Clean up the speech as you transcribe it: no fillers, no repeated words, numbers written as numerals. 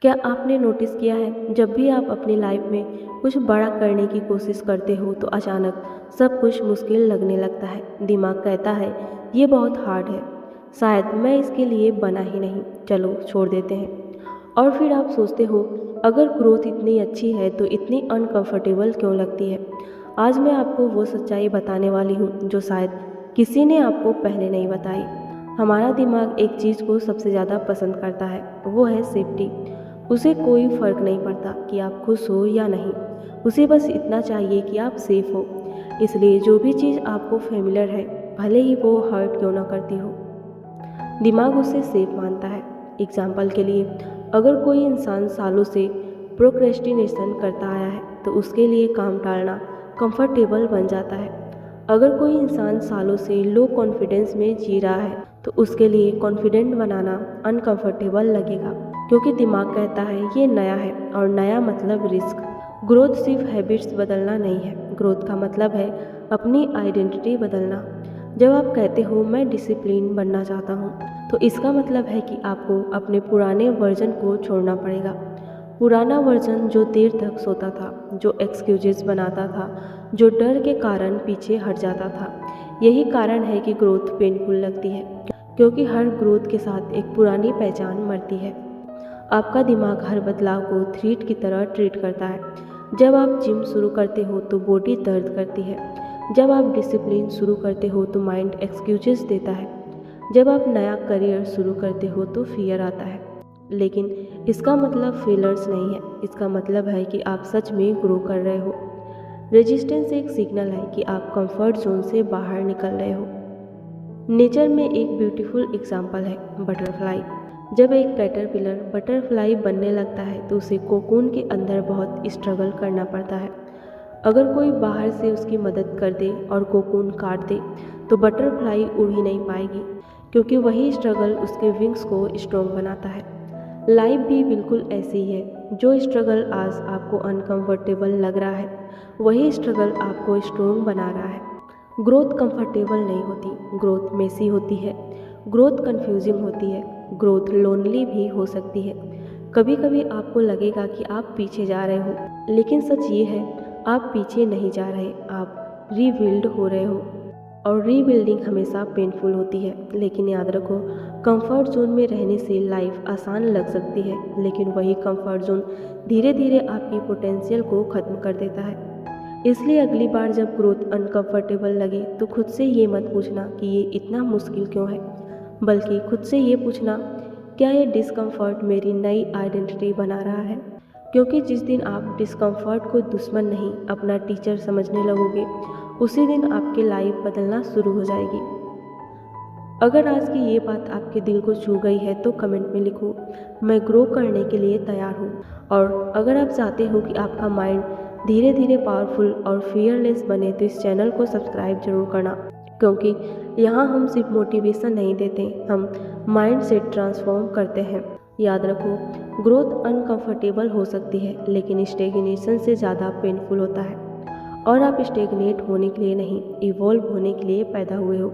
क्या आपने नोटिस किया है, जब भी आप अपनी लाइफ में कुछ बड़ा करने की कोशिश करते हो तो अचानक सब कुछ मुश्किल लगने लगता है। दिमाग कहता है ये बहुत हार्ड है, शायद मैं इसके लिए बना ही नहीं, चलो छोड़ देते हैं। और फिर आप सोचते हो, अगर ग्रोथ इतनी अच्छी है तो इतनी अनकंफर्टेबल क्यों लगती है। आज मैं आपको वो सच्चाई बताने वाली हूँ जो शायद किसी ने आपको पहले नहीं बताई। हमारा दिमाग एक चीज़ को सबसे ज़्यादा पसंद करता है, वो है सेफ्टी। उसे कोई फ़र्क नहीं पड़ता कि आप खुश हो या नहीं, उसे बस इतना चाहिए कि आप सेफ हो। इसलिए जो भी चीज़ आपको फेमिलियर है, भले ही वो हर्ट क्यों ना करती हो, दिमाग उसे सेफ मानता है। एग्जाम्पल के लिए, अगर कोई इंसान सालों से प्रोक्रेस्टिनेशन करता आया है तो उसके लिए काम टालना कंफर्टेबल बन जाता है। अगर कोई इंसान सालों से लो कॉन्फिडेंस में जी रहा है तो उसके लिए कॉन्फिडेंट बनाना अनकंफर्टेबल लगेगा, क्योंकि दिमाग कहता है ये नया है और नया मतलब रिस्क। ग्रोथ सिर्फ हैबिट्स बदलना नहीं है, ग्रोथ का मतलब है अपनी आइडेंटिटी बदलना। जब आप कहते हो मैं डिसिप्लिन बनना चाहता हूँ, तो इसका मतलब है कि आपको अपने पुराने वर्जन को छोड़ना पड़ेगा। पुराना वर्जन जो देर तक सोता था, जो एक्सक्यूजेस बनाता था, जो डर के कारण पीछे हट जाता था। यही कारण है कि ग्रोथ पेनफुल लगती है, क्योंकि हर ग्रोथ के साथ एक पुरानी पहचान मरती है। आपका दिमाग हर बदलाव को थ्रेट की तरह ट्रीट करता है। जब आप जिम शुरू करते हो तो बॉडी दर्द करती है। जब आप डिसिप्लिन शुरू करते हो तो माइंड एक्सक्यूजेस देता है। जब आप नया करियर शुरू करते हो तो फियर आता है। लेकिन इसका मतलब फेलर्स नहीं है, इसका मतलब है कि आप सच में ग्रो कर रहे हो। रेजिस्टेंस एक सिग्नल है कि आप कंफर्ट जोन से बाहर निकल रहे हो। नेचर में एक ब्यूटीफुल एग्जाम्पल है बटरफ्लाई। जब एक कैटरपिलर बटरफ्लाई बनने लगता है तो उसे कोकून के अंदर बहुत स्ट्रगल करना पड़ता है। अगर कोई बाहर से उसकी मदद कर दे और कोकून काट दे तो बटरफ्लाई उड़ ही नहीं पाएगी, क्योंकि वही स्ट्रगल उसके विंग्स को स्ट्रॉन्ग बनाता है। लाइफ भी बिल्कुल ऐसी ही है। जो स्ट्रगल आज आपको अनकंफर्टेबल लग रहा है, वही स्ट्रगल आपको स्ट्रॉन्ग बना रहा है। ग्रोथ कंफर्टेबल नहीं होती, ग्रोथ मेसी होती है, ग्रोथ कंफ्यूजिंग होती है, ग्रोथ लोनली भी हो सकती है। कभी कभी आपको लगेगा कि आप पीछे जा रहे हो, लेकिन सच ये है आप पीछे नहीं जा रहे, आप रीबिल्ड हो रहे हो। और रीबिल्डिंग हमेशा पेनफुल होती है, लेकिन याद रखो, कंफर्ट जोन में रहने से लाइफ आसान लग सकती है, लेकिन वही कंफर्ट जोन धीरे धीरे आपकी पोटेंशियल को ख़त्म कर देता है। इसलिए अगली बार जब ग्रोथ अनकंफर्टेबल लगे तो खुद से ये मत पूछना कि ये इतना मुश्किल क्यों है, बल्कि खुद से ये पूछना, क्या ये डिस्कम्फर्ट मेरी नई आइडेंटिटी बना रहा है। क्योंकि जिस दिन आप डिस्कम्फर्ट को दुश्मन नहीं अपना टीचर समझने लगोगे, उसी दिन आपकी लाइफ बदलना शुरू हो जाएगी। अगर आज की ये बात आपके दिल को छू गई है तो कमेंट में लिखो, मैं ग्रो करने के लिए तैयार हूँ। और अगर आप चाहते हो कि आपका माइंड धीरे धीरे पावरफुल और फियरलेस बने तो इस चैनल को सब्सक्राइब जरूर करना, क्योंकि यहाँ हम सिर्फ मोटिवेशन नहीं देते, हम माइंड सेट ट्रांसफॉर्म करते हैं। याद रखो, ग्रोथ अनकंफर्टेबल हो सकती है, लेकिन स्टेगनेशन से ज़्यादा पेनफुल होता है। और आप स्टेगनेट होने के लिए नहीं, इवॉल्व होने के लिए पैदा हुए हो।